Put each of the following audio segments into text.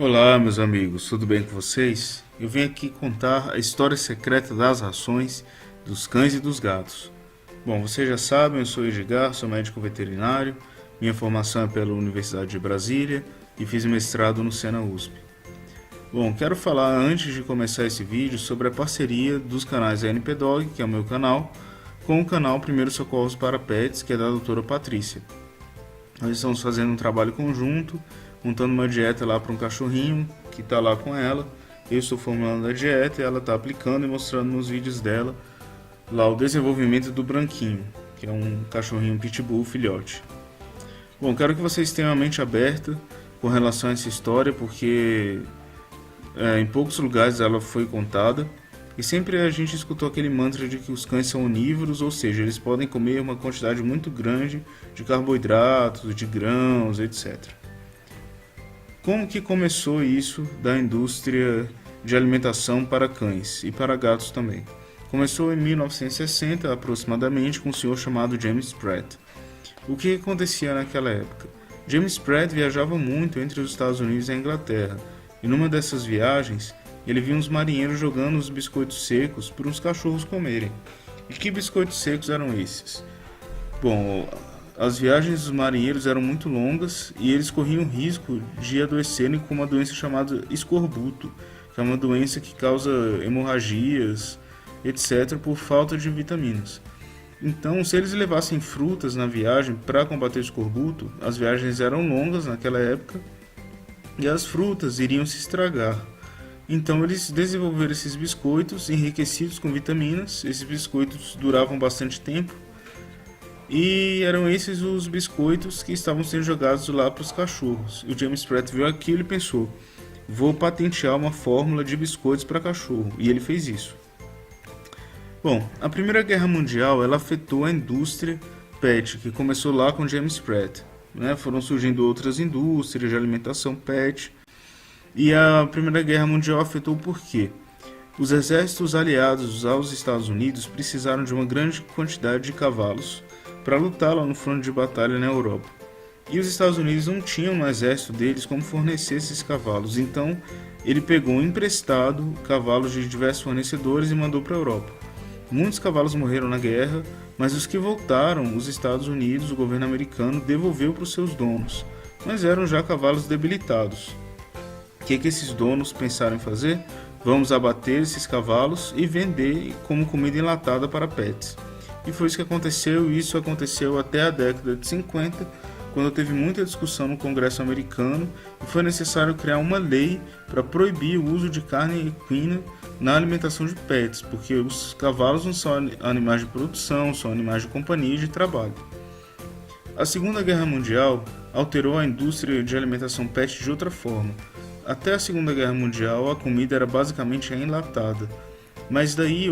Olá, meus amigos, tudo bem com vocês? Eu vim aqui contar a história secreta das rações dos cães e dos gatos. Bom, vocês já sabem, eu sou Edgar, sou médico veterinário, minha formação é pela Universidade de Brasília e fiz mestrado no Sena USP. Bom, quero falar antes de começar esse vídeo sobre a parceria dos canais NPDog, que é o meu canal, com o canal Primeiros Socorros para Pets, que é da doutora Patrícia. Nós estamos fazendo um trabalho conjunto, montando uma dieta lá para um cachorrinho que está lá com ela. Eu estou formulando a dieta e ela está aplicando e mostrando nos vídeos dela lá o desenvolvimento do Branquinho, que é um cachorrinho pitbull filhote. Bom, quero que vocês tenham a mente aberta com relação a essa história, porque em poucos lugares ela foi contada e sempre a gente escutou aquele mantra de que os cães são onívoros, ou seja, eles podem comer uma quantidade muito grande de carboidratos, de grãos, etc. Como que começou isso da indústria de alimentação para cães e para gatos também? Começou em 1960 aproximadamente com um senhor chamado James Pratt. O que acontecia naquela época? James Pratt viajava muito entre os Estados Unidos e a Inglaterra, e numa dessas viagens ele viu uns marinheiros jogando os biscoitos secos para uns cachorros comerem. E que biscoitos secos eram esses? Bom, as viagens dos marinheiros eram muito longas e eles corriam risco de adoecerem com uma doença chamada escorbuto, que é uma doença que causa hemorragias, etc., por falta de vitaminas. Então, se eles levassem frutas na viagem para combater o escorbuto, as viagens eram longas naquela época e as frutas iriam se estragar. Então eles desenvolveram esses biscoitos enriquecidos com vitaminas. Esses biscoitos duravam bastante tempo e eram esses os biscoitos que estavam sendo jogados lá para os cachorros. E o James Pratt viu aquilo e pensou: vou patentear uma fórmula de biscoitos para cachorro. E ele fez isso. Bom, a Primeira Guerra Mundial ela afetou a indústria pet, que começou lá com James Pratt. Foram surgindo outras indústrias de alimentação pet. E a Primeira Guerra Mundial afetou por quê? Os exércitos aliados aos Estados Unidos precisaram de uma grande quantidade de cavalos para lutar lá no fronte de batalha na Europa. E os Estados Unidos não tinham no exército deles como fornecer esses cavalos, então ele pegou emprestado cavalos de diversos fornecedores e mandou para a Europa. Muitos cavalos morreram na guerra, mas os que voltaram, os Estados Unidos, o governo americano, devolveu para os seus donos, mas eram já cavalos debilitados. O que esses donos pensaram em fazer? Vamos abater esses cavalos e vender como comida enlatada para pets. E foi isso que aconteceu, e isso aconteceu até a década de 50, quando teve muita discussão no Congresso americano e foi necessário criar uma lei para proibir o uso de carne equina na alimentação de pets, porque os cavalos não são animais de produção, são animais de companhia e de trabalho. A Segunda Guerra Mundial alterou a indústria de alimentação pet de outra forma. Até a Segunda Guerra Mundial, a comida era basicamente enlatada, mas daí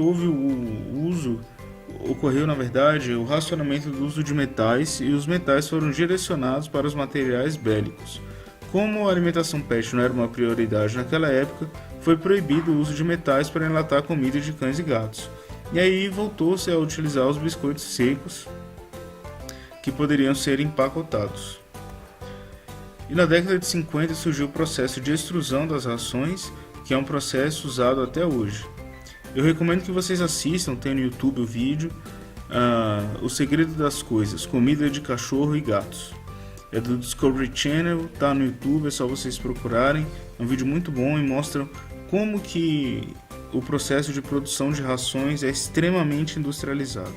ocorreu na verdade o racionamento do uso de metais e os metais foram direcionados para os materiais bélicos. Como a alimentação pet não era uma prioridade naquela época, foi proibido o uso de metais para enlatar comida de cães e gatos. E aí voltou-se a utilizar os biscoitos secos que poderiam ser empacotados. E na década de 50 surgiu o processo de extrusão das rações, que é um processo usado até hoje. Eu recomendo que vocês assistam, tem no YouTube o vídeo, O Segredo das Coisas, Comida de Cachorro e Gatos. É do Discovery Channel, tá no YouTube, é só vocês procurarem. É um vídeo muito bom e mostra como que o processo de produção de rações é extremamente industrializado.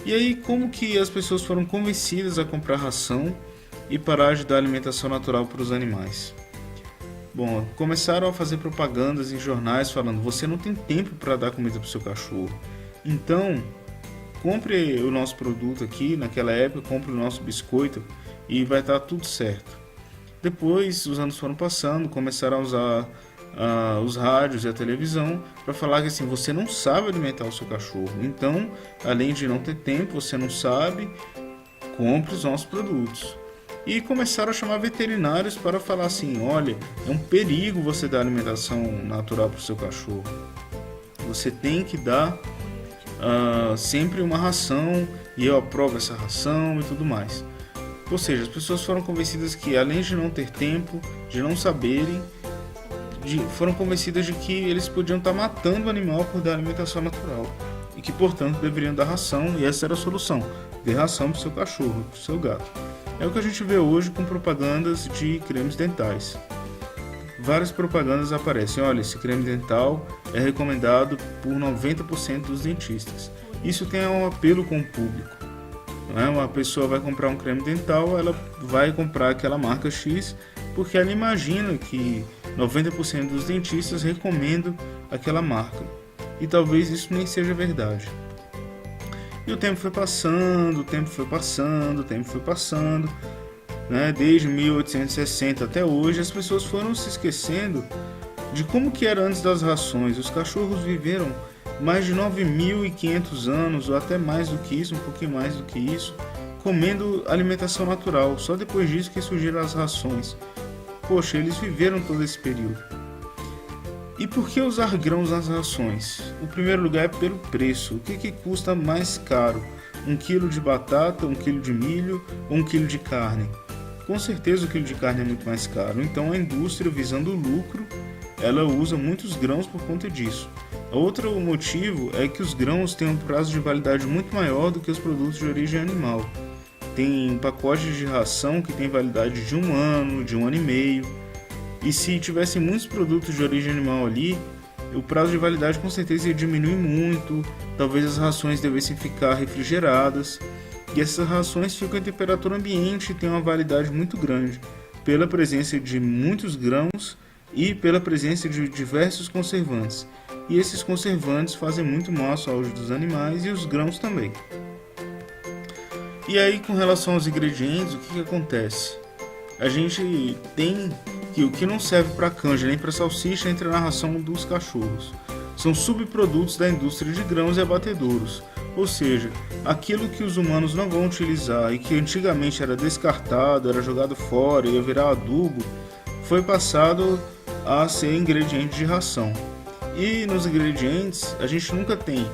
E aí, como que as pessoas foram convencidas a comprar ração e parar de dar alimentação natural para os animais? Bom, começaram a fazer propagandas em jornais falando: você não tem tempo para dar comida para o seu cachorro, então compre o nosso produto aqui. Naquela época, compre o nosso biscoito e vai estar tudo certo. Depois os anos foram passando, começaram a usar os rádios e a televisão para falar que assim, você não sabe alimentar o seu cachorro, então além de não ter tempo, você não sabe, compre os nossos produtos. E começaram a chamar veterinários para falar assim: olha, é um perigo você dar alimentação natural para o seu cachorro, você tem que dar sempre uma ração, e eu aprovo essa ração e tudo mais. Ou seja, as pessoas foram convencidas que, além de não ter tempo, de não saberem, foram convencidas de que eles podiam estar matando o animal por dar alimentação natural e que, portanto, deveriam dar ração, e essa era a solução: dê ração para o seu cachorro, para o seu gato. É o que a gente vê hoje com propagandas de cremes dentais. Várias propagandas aparecem: olha, esse creme dental é recomendado por 90% dos dentistas. Isso tem um apelo com o público. Não é? Uma pessoa vai comprar um creme dental, ela vai comprar aquela marca X porque ela imagina que 90% dos dentistas recomendam aquela marca. E talvez isso nem seja verdade. E o tempo foi passando, né? Desde 1860 até hoje, as pessoas foram se esquecendo de como que era antes das rações. Os cachorros viveram mais de 9.500 anos, ou até mais do que isso, um pouquinho mais do que isso, comendo alimentação natural. Só depois disso que surgiram as rações. Poxa, eles viveram todo esse período. E por que usar grãos nas rações? O primeiro lugar é pelo preço. O que custa mais caro? 1 quilo de batata, 1 quilo de milho ou 1 quilo de carne? Com certeza o quilo de carne é muito mais caro. Então a indústria, visando o lucro, ela usa muitos grãos por conta disso. Outro motivo é que os grãos têm um prazo de validade muito maior do que os produtos de origem animal. Tem pacotes de ração que tem validade de 1 ano, de 1 ano e meio. E se tivessem muitos produtos de origem animal ali, o prazo de validade com certeza ia diminuir muito. Talvez as rações devessem ficar refrigeradas. E essas rações ficam em temperatura ambiente e têm uma validade muito grande, pela presença de muitos grãos e pela presença de diversos conservantes. E esses conservantes fazem muito mal à saúde dos animais e os grãos também. E aí, com relação aos ingredientes, o que acontece? A gente tem que o que não serve para canja nem para salsicha entra na ração dos cachorros. São subprodutos da indústria de grãos e abatedouros, ou seja, aquilo que os humanos não vão utilizar e que antigamente era descartado, era jogado fora e ia virar adubo, foi passado a ser ingrediente de ração. E nos ingredientes, a gente nunca tem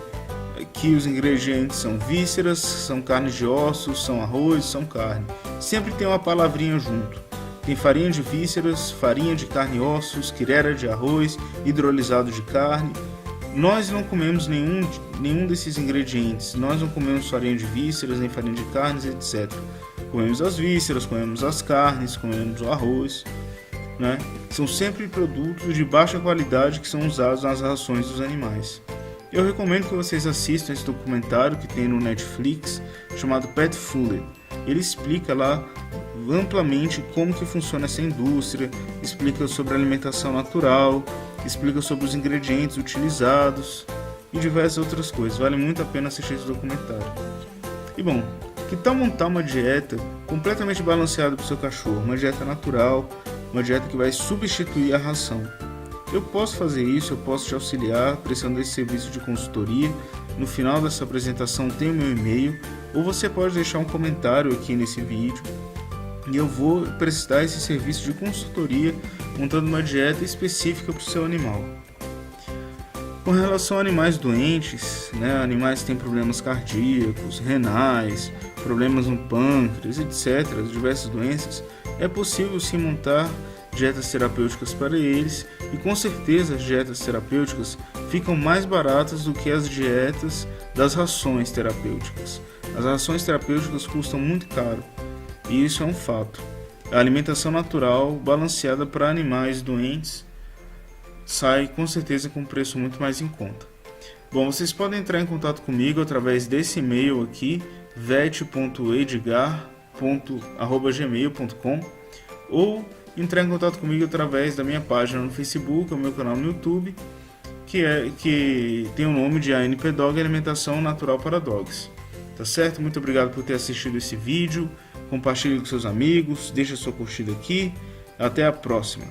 que os ingredientes são vísceras, são carnes de ossos, são arroz, são carne. Sempre tem uma palavrinha junto. Tem farinha de vísceras, farinha de carne e ossos, quirera de arroz, hidrolisado de carne. Nós não comemos nenhum desses ingredientes. Nós não comemos farinha de vísceras, nem farinha de carnes, etc. Comemos as vísceras, comemos as carnes, comemos o arroz, né? São sempre produtos de baixa qualidade que são usados nas rações dos animais. Eu recomendo que vocês assistam esse documentário que tem no Netflix, chamado Pet Food. Ele explica lá amplamente como que funciona essa indústria, explica sobre a alimentação natural, explica sobre os ingredientes utilizados e diversas outras coisas. Vale muito a pena assistir esse documentário. E bom, que tal montar uma dieta completamente balanceada para o seu cachorro? Uma dieta natural, uma dieta que vai substituir a ração. Eu posso fazer isso, eu posso te auxiliar prestando esse serviço de consultoria. No final dessa apresentação tem o meu e-mail, ou você pode deixar um comentário aqui nesse vídeo e eu vou prestar esse serviço de consultoria montando uma dieta específica para o seu animal. Com relação a animais doentes, né, animais que têm problemas cardíacos, renais, problemas no pâncreas, etc., diversas doenças, é possível sim montar dietas terapêuticas para eles, e com certeza as dietas terapêuticas ficam mais baratas do que as dietas das rações terapêuticas. As rações terapêuticas custam muito caro, e isso é um fato. A alimentação natural, balanceada para animais doentes, sai com certeza com um preço muito mais em conta. Bom, vocês podem entrar em contato comigo através desse e-mail aqui, vet.edgar@gmail.com, ou entrar em contato comigo através da minha página no Facebook, o meu canal no YouTube, que tem o nome de ANP Dog, Alimentação Natural para Dogs. Tá certo? Muito obrigado por ter assistido esse vídeo. Compartilhe com seus amigos, deixa sua curtida aqui. Até a próxima.